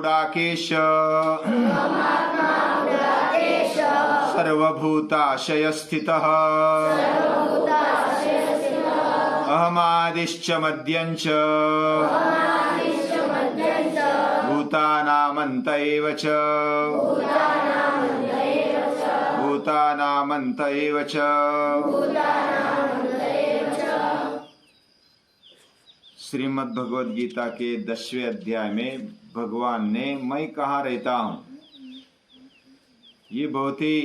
गुडाकेश सर्वभूताशय स्थितः अहमादिश्च मध्यञ्च भूतानामन्त एव च भूतानामन्त एव च। श्रीमद् भगवद गीता के 10वें अध्याय में भगवान ने मैं कहाँ रहता हूँ ये बहुत ही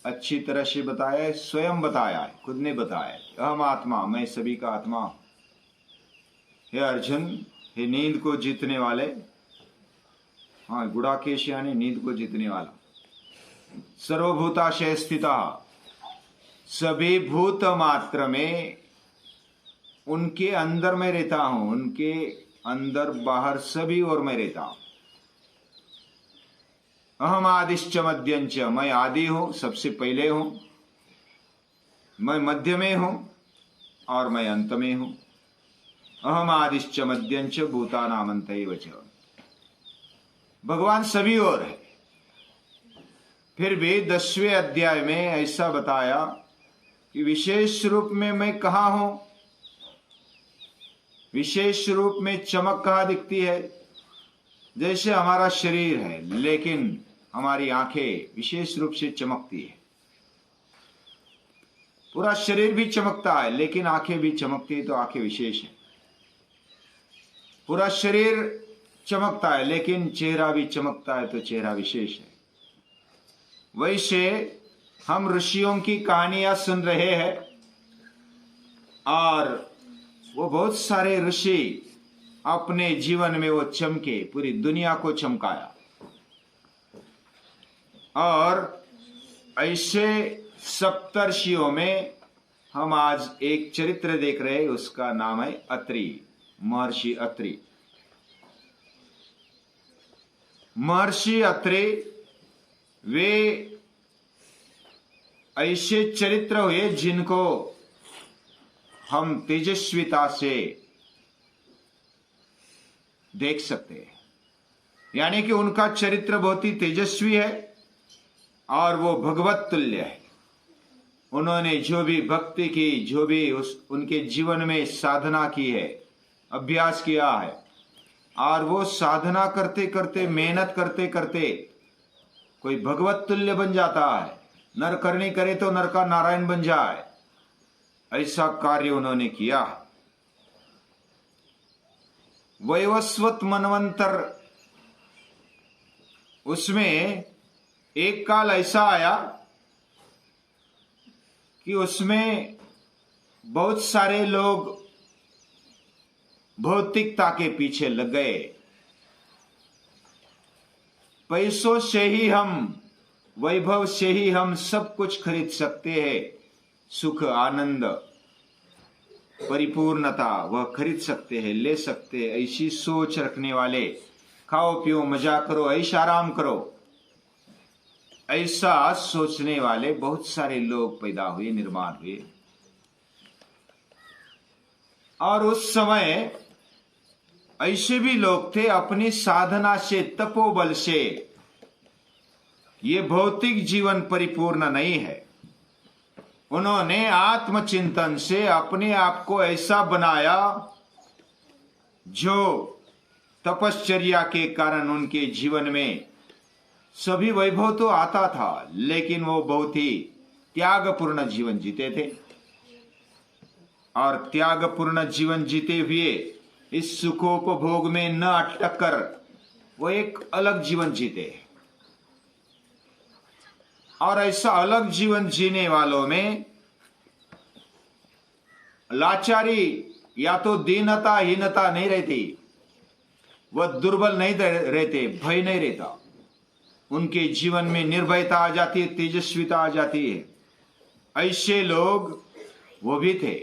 अच्छी तरह से बताया है, स्वयं बताया है, खुद ने बताया है। अहम आत्मा, मैं सभी का आत्मा। हे अर्जुन, हे नींद को जीतने वाले, हाँ गुडाकेश यानी नींद को जीतने वाला, सर्वभूताशय स्थिता, सभी भूत मात्र में उनके अंदर मैं रहता हूं, उनके अंदर बाहर सभी और मैं रहता हूं। अहम आदिश्च मध्यंच, मैं आदि हूं, सबसे पहले हूं, मैं मध्य में हूं और मैं अंत में हूं। अहम आदिश्च मध्यंच भूतानामन्त एव च। भगवान सभी ओर है। फिर भी 10वें अध्याय में ऐसा बताया कि विशेष रूप में मैं कहाँ हूं। विशेष रूप में चमक कहाँ दिखती है? जैसे हमारा शरीर है लेकिन हमारी आंखें विशेष रूप से चमकती है। पूरा शरीर भी चमकता है लेकिन आंखें भी चमकती है, तो आंखें विशेष है। पूरा शरीर चमकता है लेकिन चेहरा भी चमकता है, तो चेहरा विशेष है। वैसे हम ऋषियों की कहानियां सुन रहे हैं और वो बहुत सारे ऋषि अपने जीवन में वो चमके, पूरी दुनिया को चमकाया। और ऐसे सप्तर्षियों में हम आज एक चरित्र देख रहे हैं, उसका नाम है अत्रि, महर्षि अत्रि। महर्षि अत्रि वे ऐसे चरित्र हुए जिनको हम तेजस्विता से देख सकते हैं। यानी कि उनका चरित्र बहुत ही तेजस्वी है और वो भगवत तुल्य है। उन्होंने जो भी भक्ति की, जो भी उनके जीवन में साधना की है, अभ्यास किया है, और वो साधना करते करते, मेहनत करते करते कोई भगवत तुल्य बन जाता है। नर करनी करे तो नर का नारायण बन जाए, ऐसा कार्य उन्होंने किया। वैवस्वत मनवंतर, उसमें एक काल ऐसा आया कि उसमें बहुत सारे लोग भौतिकता के पीछे लग गए। पैसों से ही हम, वैभव से ही हम सब कुछ खरीद सकते हैं। सुख, आनंद, परिपूर्णता वह खरीद सकते हैं, ले सकते हैं। ऐसी सोच रखने वाले, खाओ पियो मजा करो, ऐश आराम करो, ऐसा सोचने वाले बहुत सारे लोग पैदा हुए, निर्माण हुए। और उस समय ऐसे भी लोग थे, अपनी साधना से, तपोबल से, ये भौतिक जीवन परिपूर्ण नहीं है। उन्होंने आत्मचिंतन से अपने आप को ऐसा बनाया जो तपश्चर्या के कारण उनके जीवन में सभी वैभव तो आता था, लेकिन वो बहुत ही त्यागपूर्ण जीवन जीते थे। और त्यागपूर्ण जीवन जीते हुए इस सुखोपभोग में न अटक कर वो एक अलग जीवन जीते। और ऐसा अलग जीवन जीने वालों में लाचारी या तो दीनता, हीनता नहीं रहती, वह दुर्बल नहीं रहते, भय नहीं रहता। उनके जीवन में निर्भयता आ जाती है, तेजस्विता आ जाती है। ऐसे लोग वो भी थे।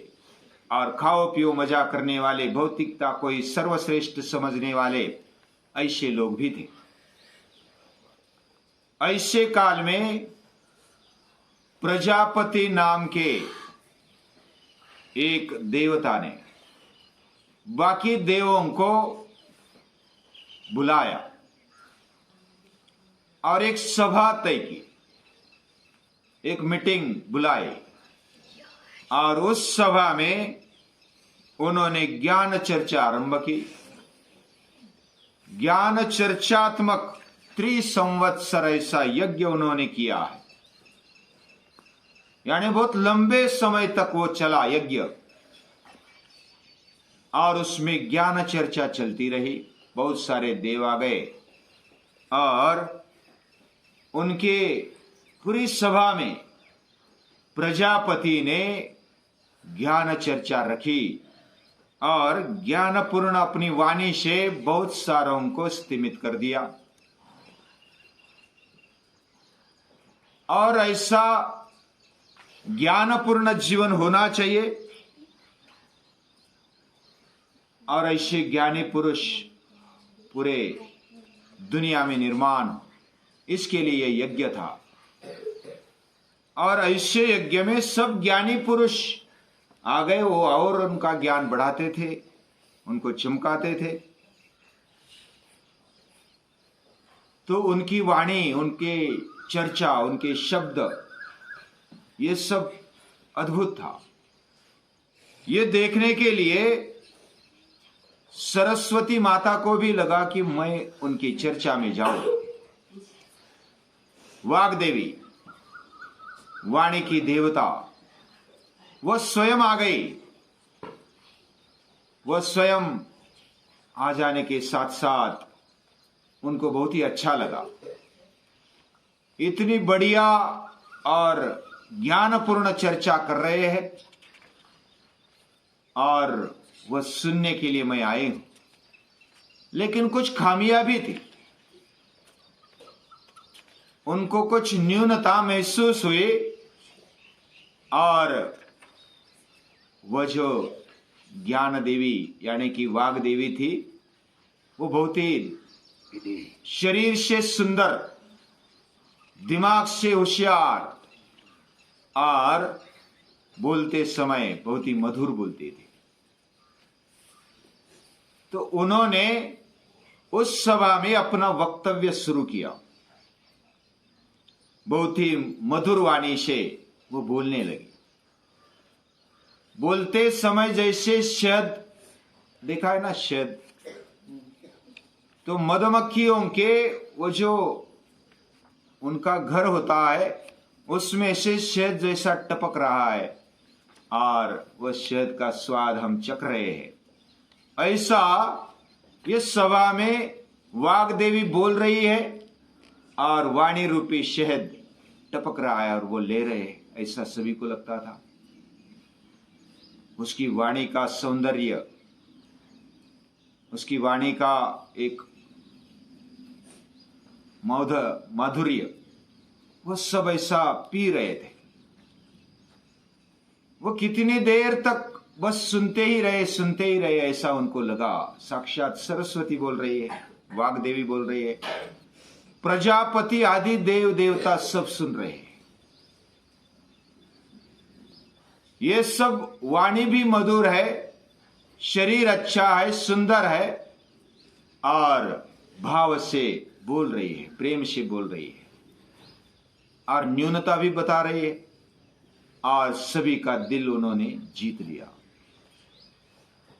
और खाओ पियो मजा करने वाले, भौतिकता को ही सर्वश्रेष्ठ समझने वाले ऐसे लोग भी थे। ऐसे काल में प्रजापति नाम के एक देवता ने बाकी देवों को बुलाया और एक सभा तय की, एक मीटिंग बुलाई और उस सभा में उन्होंने ज्ञान चर्चा आरंभ की। ज्ञान चर्चात्मक 3 संवत्सर ऐसा यज्ञ उन्होंने किया है, यानी बहुत लंबे समय तक वो चला यज्ञ, और उसमें ज्ञान चर्चा चलती रही। बहुत सारे देव आ गए और उनके पूरी सभा में प्रजापति ने ज्ञान चर्चा रखी और ज्ञानपूर्ण अपनी वाणी से बहुत सारों को स्तिमित कर दिया। और ऐसा ज्ञानपूर्ण जीवन होना चाहिए, और ऐसे ज्ञानी पुरुष पूरे दुनिया में निर्माण, इसके लिए यज्ञ था। और ऐसे यज्ञ में सब ज्ञानी पुरुष आ गए, वो और उनका ज्ञान बढ़ाते थे, उनको चमकाते थे। तो उनकी वाणी, उनके चर्चा, उनके शब्द, ये सब अद्भुत था। ये देखने के लिए सरस्वती माता को भी लगा कि मैं उनकी चर्चा में जाऊं। वाग्देवी, वाणी की देवता, वह स्वयं आ गई। वह स्वयं आ जाने के साथ साथ उनको बहुत ही अच्छा लगा। इतनी बढ़िया और ज्ञानपूर्ण चर्चा कर रहे हैं और वह सुनने के लिए मैं आए हूं। लेकिन कुछ खामियां भी थी, उनको कुछ न्यूनता महसूस हुई, और वह जो ज्ञान देवी यानी कि वाग देवी थी, वो बहुत ही शरीर से सुंदर, दिमाग से होशियार और बोलते समय बहुत ही मधुर बोलती थी। तो उन्होंने उस सभा में अपना वक्तव्य शुरू किया। बहुत ही मधुर वाणी से वो बोलने लगी। बोलते समय जैसे शहद, देखा है ना शहद, तो मधुमक्खियों के वो जो उनका घर होता है उसमें से शहद जैसा टपक रहा है और वह शहद का स्वाद हम चख रहे हैं, ऐसा ये सभा में वाग्देवी बोल रही है और वाणी रूपी शहद टपक रहा है और वो ले रहे हैं, ऐसा सभी को लगता था। उसकी वाणी का सौंदर्य, उसकी वाणी का एक माधुर्य, वो सब ऐसा पी रहे थे। वो कितनी देर तक बस सुनते ही रहे, ऐसा उनको लगा। साक्षात सरस्वती बोल रही है, वाग्देवी बोल रही है, प्रजापति आदि देव देवता सब सुन रहे हैं। ये सब वाणी भी मधुर है, शरीर अच्छा है, सुंदर है और भाव से बोल रही है, प्रेम से बोल रही है और न्यूनता भी बता रही है और सभी का दिल उन्होंने जीत लिया।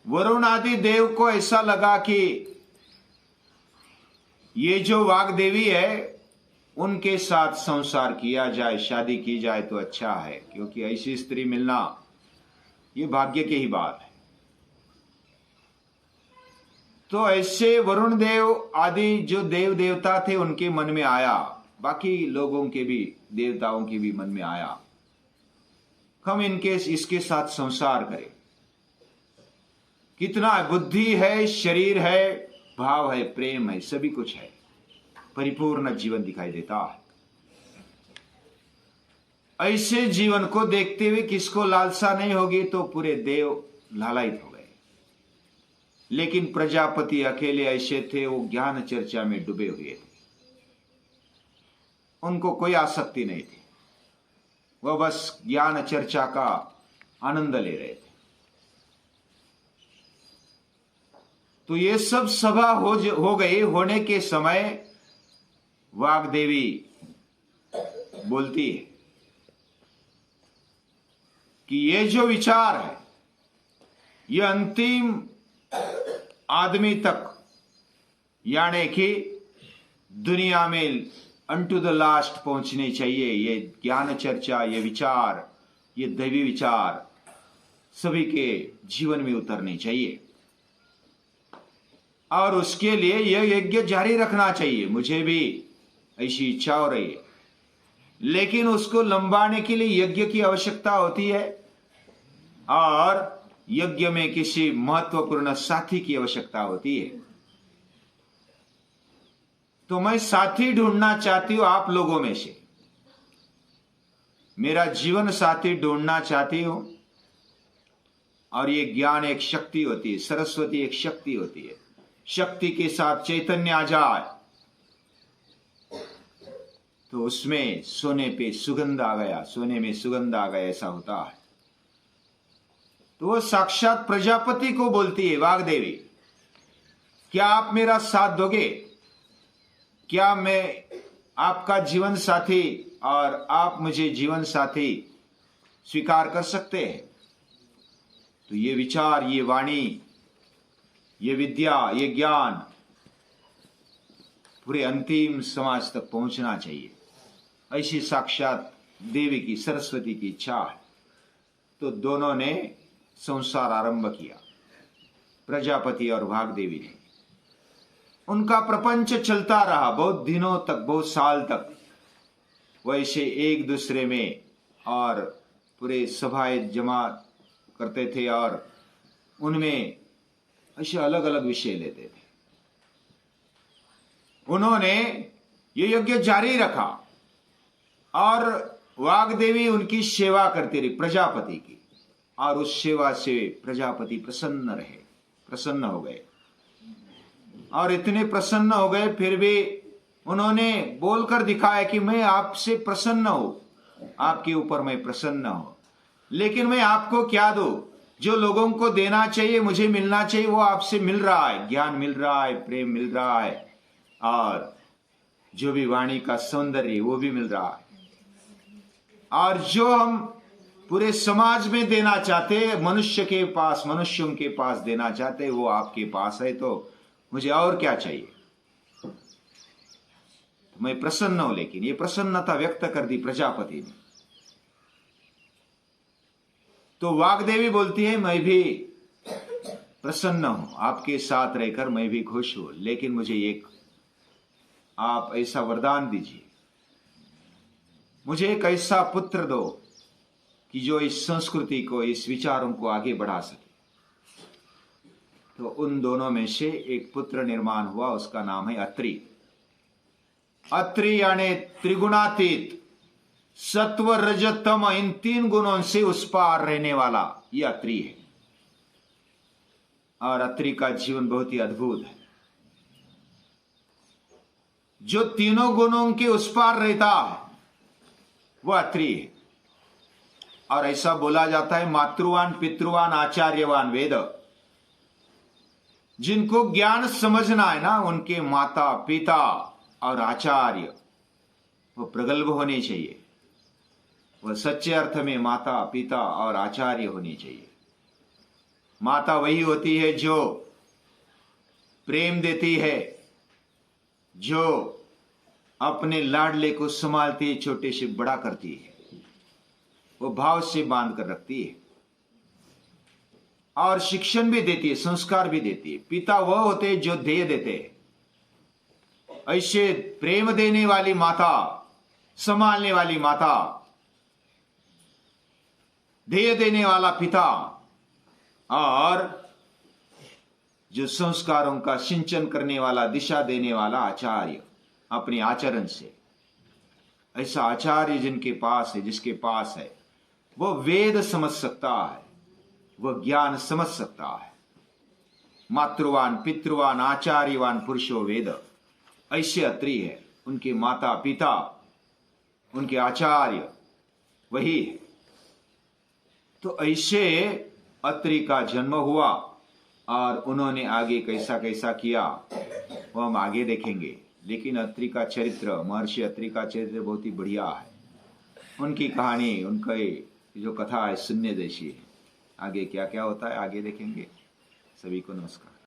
वरुण आदि देव को ऐसा लगा कि ये जो वाग्देवी है उनके साथ संसार किया जाए, शादी की जाए तो अच्छा है, क्योंकि ऐसी स्त्री मिलना ये भाग्य की ही बात है। तो ऐसे वरुण देव आदि जो देव देवता थे उनके मन में आया, बाकी लोगों के भी, देवताओं के भी मन में आया, हम इसके साथ संसार करें। कितना बुद्धि है, शरीर है, भाव है, प्रेम है, सभी कुछ है, परिपूर्ण जीवन दिखाई देता है। ऐसे जीवन को देखते हुए किसको लालसा नहीं होगी, तो पूरे देव लालायित हो गए। लेकिन प्रजापति अकेले ऐसे थे, वो ज्ञान चर्चा में डूबे हुए थे, उनको कोई आसक्ति नहीं थी, वह बस ज्ञान चर्चा का आनंद ले रहे थे। तो ये सब सभा हो गई। होने के समय वाग्देवी बोलती है कि ये जो विचार है ये अंतिम आदमी तक, यानी कि दुनिया में अनटू द लास्ट पहुंचने चाहिए। ये ज्ञान चर्चा, ये विचार, ये दैवी विचार सभी के जीवन में उतरने चाहिए और उसके लिए यह यज्ञ जारी रखना चाहिए। मुझे भी ऐसी इच्छा हो रही है, लेकिन उसको लंबाने के लिए यज्ञ की आवश्यकता होती है और यज्ञ में किसी महत्वपूर्ण साथी की आवश्यकता होती है। तो मैं साथी ढूंढना चाहती हूं आप लोगों में से, मेरा जीवन साथी ढूंढना चाहती हूं। और ये ज्ञान एक शक्ति होती है, सरस्वती एक शक्ति होती है। शक्ति के साथ चैतन्य आ जाए तो उसमें सोने पे सुगंध आ गया, सोने में सुगंध आ गया, ऐसा होता है। तो वो साक्षात प्रजापति को बोलती है, वाग्देवी क्या आप मेरा साथ दोगे? क्या मैं आपका जीवन साथी और आप मुझे जीवन साथी स्वीकार कर सकते हैं? तो ये विचार, ये वाणी, ये विद्या, ये ज्ञान पूरे अंतिम समाज तक पहुंचना चाहिए। ऐसी साक्षात देवी की, सरस्वती की इच्छा है। तो दोनों ने संसार आरंभ किया, प्रजापति और वाग्देवी ने। उनका प्रपंच चलता रहा बहुत दिनों तक, बहुत साल तक। वैसे एक दूसरे में और पूरे सभाएं जमा करते थे और उनमें ऐसे अलग अलग विषय लेते थे। उन्होंने ये यज्ञ जारी रखा और वाग्देवी उनकी सेवा करती रही, प्रजापति की, और उस सेवा से प्रजापति प्रसन्न रहे, प्रसन्न हो गए। और इतने प्रसन्न हो गए फिर भी उन्होंने बोलकर दिखाया कि मैं आपसे प्रसन्न हूं, आपके ऊपर मैं प्रसन्न हूं, लेकिन मैं आपको क्या दूं? जो लोगों को देना चाहिए, मुझे मिलना चाहिए, वो आपसे मिल रहा है। ज्ञान मिल रहा है, प्रेम मिल रहा है, और जो भी वाणी का सौंदर्य वो भी मिल रहा है। और जो हम पूरे समाज में देना चाहते हैं, मनुष्यों के पास देना चाहते हैं, वो आपके पास है। तो मुझे और क्या चाहिए? तो मैं प्रसन्न हूं। लेकिन ये प्रसन्नता व्यक्त कर दी प्रजापति ने। तो वाग्देवी बोलती है, मैं भी प्रसन्न हूं, आपके साथ रहकर मैं भी खुश हूं, लेकिन मुझे एक आप ऐसा वरदान दीजिए, मुझे एक ऐसा पुत्र दो कि जो इस संस्कृति को, इस विचारों को आगे बढ़ा सके। तो उन दोनों में से एक पुत्र निर्माण हुआ, उसका नाम है अत्रि। अत्रि यानी त्रिगुणातीत, सत्व रज तम, इन 3 गुणों से उस पार रहने वाला यह अत्रि है। और अत्रि का जीवन बहुत ही अद्भुत है। जो तीनों गुणों के उस पार रहता है वह अत्रि है। और ऐसा बोला जाता है, मातृवान, पितृवान, आचार्यवान वेद। जिनको ज्ञान समझना है ना, उनके माता, पिता और आचार्य वो प्रगल्भ होने चाहिए। वह सच्चे अर्थ में माता, पिता और आचार्य होनी चाहिए। माता वही होती है जो प्रेम देती है, जो अपने लाडले को संभालती है, छोटे से बड़ा करती है, वो भाव से बांध कर रखती है और शिक्षण भी देती है, संस्कार भी देती है। पिता वह होते हैं जो ध्येय देते हैं। ऐसे प्रेम देने वाली माता, संभालने वाली माता, ध्येय देने वाला पिता और जो संस्कारों का सिंचन करने वाला, दिशा देने वाला आचार्य अपने आचरण से। ऐसा आचार्य जिनके पास है, जिसके पास है, वो वेद समझ सकता है, वह ज्ञान समझ सकता है। मातृवान, पितृवान, आचार्यवान पुरुषो वेद। ऐसे अत्रि है, उनके माता पिता, उनके आचार्य वही है। तो ऐसे अत्रि का जन्म हुआ और उन्होंने आगे कैसा कैसा किया वो हम आगे देखेंगे। लेकिन अत्रि का चरित्र, महर्षि अत्रि का चरित्र बहुत ही बढ़िया है। उनकी कहानी, उनकी जो कथा है सुनने जैसी है। आगे क्या क्या होता है आगे देखेंगे। सभी को नमस्कार।